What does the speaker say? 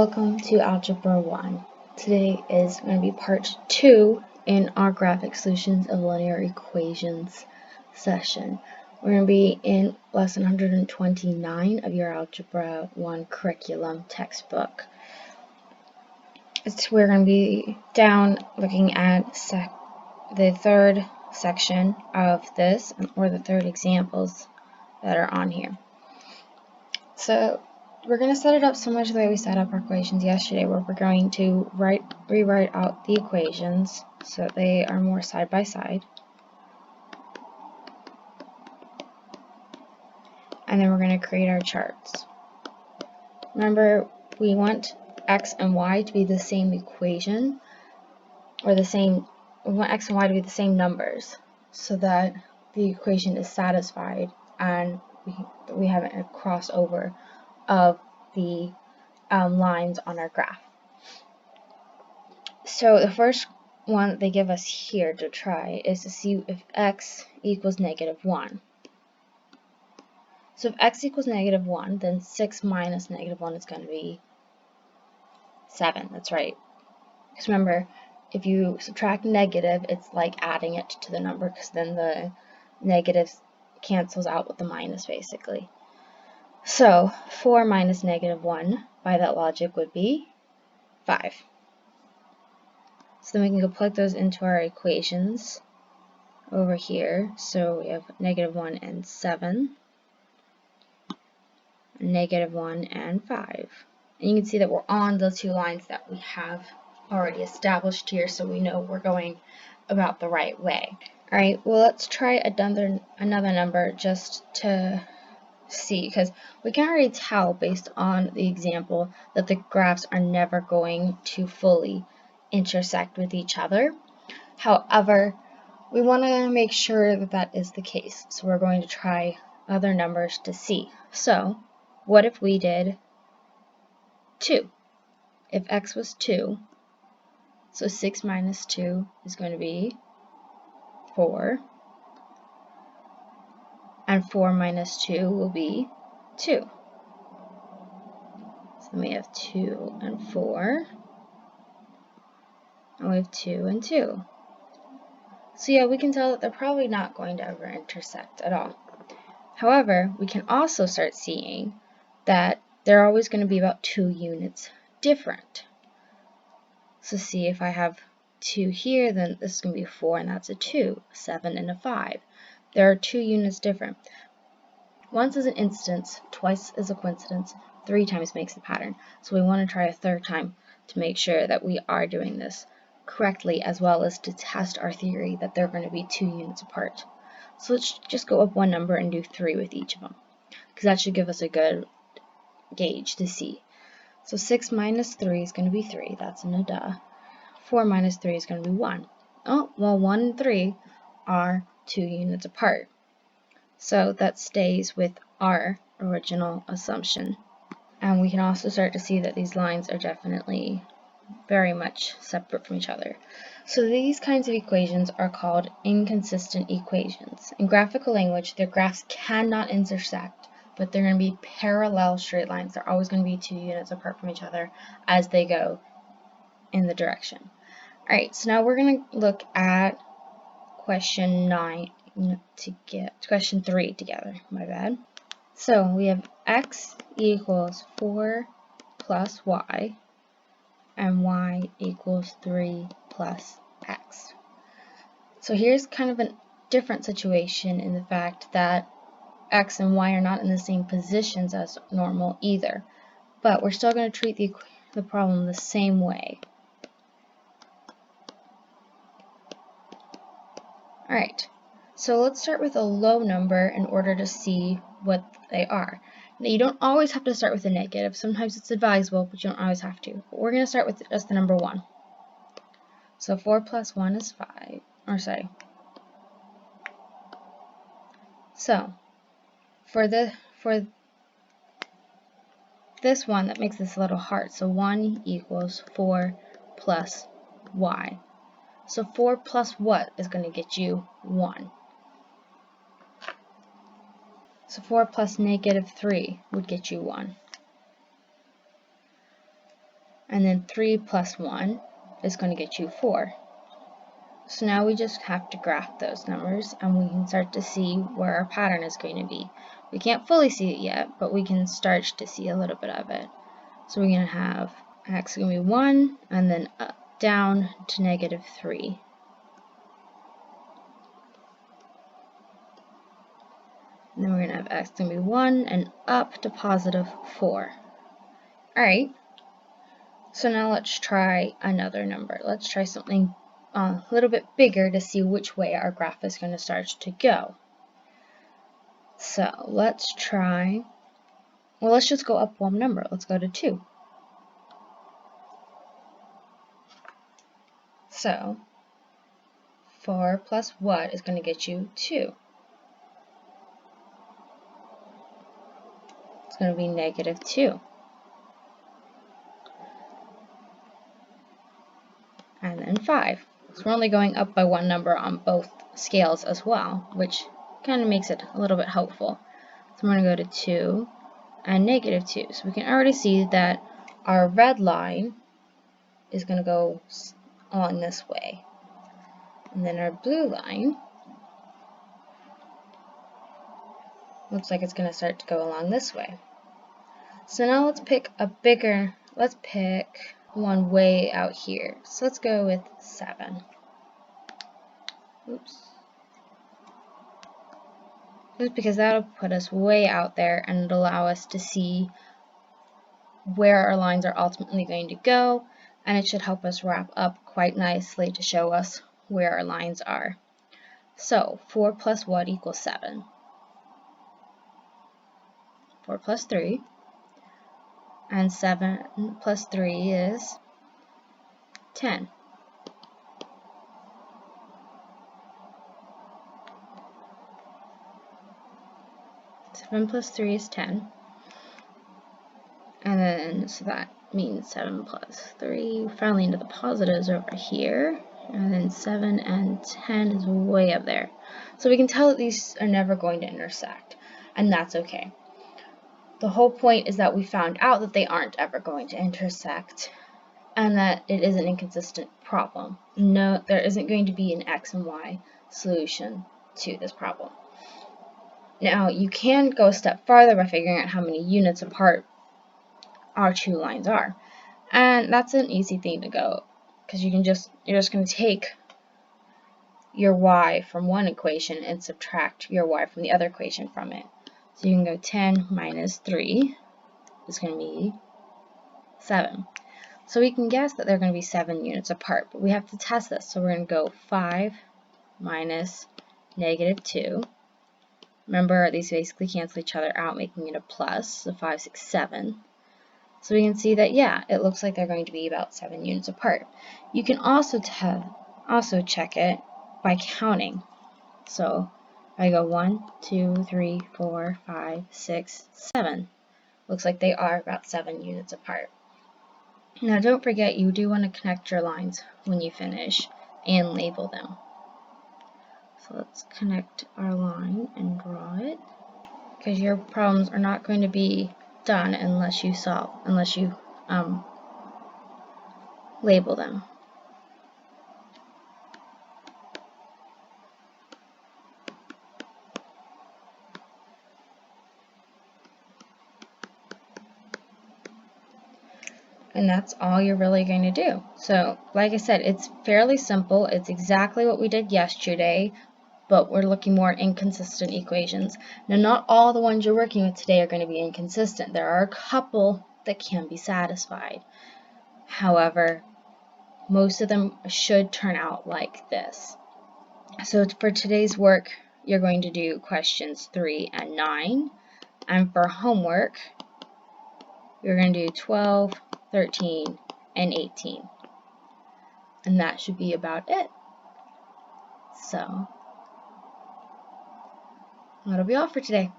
welcome to Algebra 1. Today is going to be part 2 in our graphic solutions of linear equations session. We're going to be in lesson 129 of your Algebra 1 curriculum textbook. We're going to be down looking at the third section of this, or the third examples that are on here. So we're going to set it up similar to the way we set up our equations yesterday, where we're going to rewrite out the equations so that they are more side by side. And then we're going to create our charts. Remember, we want x and y to be the same equation, or we want x and y to be the same numbers, so that the equation is satisfied and we have a crossover of the lines on our graph. So the first one that they give us here to try is to see if x equals -1. So if x equals -1, then 6 minus -1 is going to be 7. That's right. Because remember, if you subtract negative, it's like adding it to the number, because then the negative cancels out with the minus, basically. So 4 minus -1, by that logic, would be 5. So then we can go plug those into our equations over here. So we have -1 and 7, -1 and 5. And you can see that we're on the two lines that we have already established here, so we know we're going about the right way. Alright, well, let's try another number just to see, because we can already tell based on the example that the graphs are never going to fully intersect with each other. However, we want to make sure that that is the case, so we're going to try other numbers to see. So what if we did 2? If x was 2, so 6 minus 2 is going to be 4. And 4 minus 2 will be 2. So then we have 2 and 4. And we have 2 and 2. So yeah, we can tell that they're probably not going to ever intersect at all. However, we can also start seeing that they're always going to be about 2 units different. So see, if I have 2 here, then this is going to be 4, and that's a 2, 7, and a 5. There are 2 units different. Once is an instance, twice is a coincidence, 3 times makes a pattern. So we want to try a third time to make sure that we are doing this correctly, as well as to test our theory that they're going to be 2 units apart. So let's just go up one number and do 3 with each of them, because that should give us a good gauge to see. So 6 minus 3 is going to be 3. That's a duh. 4 minus 3 is going to be 1. Oh, well, 1 and 3 are 2 units apart. So that stays with our original assumption. And we can also start to see that these lines are definitely very much separate from each other. So these kinds of equations are called inconsistent equations. In graphical language, their graphs cannot intersect, but they're going to be parallel straight lines. They're always going to be 2 units apart from each other as they go in the direction. Alright, so now we're going to look at question 3 together. My bad. So we have x equals 4 plus y, and y equals 3 plus x. So here's kind of a different situation in the fact that x and y are not in the same positions as normal either, but we're still going to treat the problem the same way. Alright, so let's start with a low number in order to see what they are. Now, you don't always have to start with a negative. Sometimes it's advisable, but you don't always have to. But we're going to start with just the number 1. So 4 plus 1 is 5. So for this one, that makes this a little hard. So 1 equals 4 plus y. So 4 plus what is going to get you 1? So 4 plus -3 would get you 1. and then 3 plus 1 is going to get you 4. So now we just have to graph those numbers, and we can start to see where our pattern is going to be. We can't fully see it yet, but we can start to see a little bit of it. So we're going to have x going to be 1, and then up, down to -3. And then we're going to have x going to be 1 and up to +4. Alright, so now let's try another number. Let's try something a little bit bigger to see which way our graph is going to start to go. So let's try, well, let's just go up one number. Let's go to 2. So 4 plus what is going to get you 2? It's going to be -2. And then 5. So we're only going up by one number on both scales as well, which kind of makes it a little bit helpful. So we're going to go to 2 and -2. So we can already see that our red line is going to go along this way. And then our blue line looks like it's going to start to go along this way. So now let's pick one way out here. So let's go with 7. Oops. Just because that'll put us way out there and it'll allow us to see where our lines are ultimately going to go, and it should help us wrap up quite nicely to show us where our lines are. So 4 plus what equals 7? 4 plus 3, and 7 plus 3 is 10. Seven plus 3 is 10. And then, so that means 7 plus 3, finally into the positives over here. And then 7 and 10 is way up there. So we can tell that these are never going to intersect, and that's okay. The whole point is that we found out that they aren't ever going to intersect, and that it is an inconsistent problem. No, there isn't going to be an x and y solution to this problem. Now, you can go a step farther by figuring out how many units apart our two lines are. And that's an easy thing to go, because you're just going to take your y from one equation and subtract your y from the other equation from it. So you can go 10 minus 3 is going to be 7. So we can guess that they're going to be 7 units apart, but we have to test this. So we're going to go 5 minus -2. Remember, these basically cancel each other out, making it a plus, so 5, 6, 7. So we can see that, yeah, it looks like they're going to be about 7 units apart. You can also check it by counting. So I go 1, 2, 3, 4, 5, 6, 7. Looks like they are about 7 units apart. Now don't forget, you do want to connect your lines when you finish and label them. So let's connect our line and draw it, because your problems are not going to be done unless you label them. And that's all you're really going to do. So, like I said, it's fairly simple. It's exactly what we did yesterday, but we're looking more at inconsistent equations. Now, not all the ones you're working with today are going to be inconsistent. There are a couple that can be satisfied. However, most of them should turn out like this. So for today's work, you're going to do questions 3 and 9. And for homework, you're going to do 12, 13, and 18. And that should be about it. So that'll be all for today.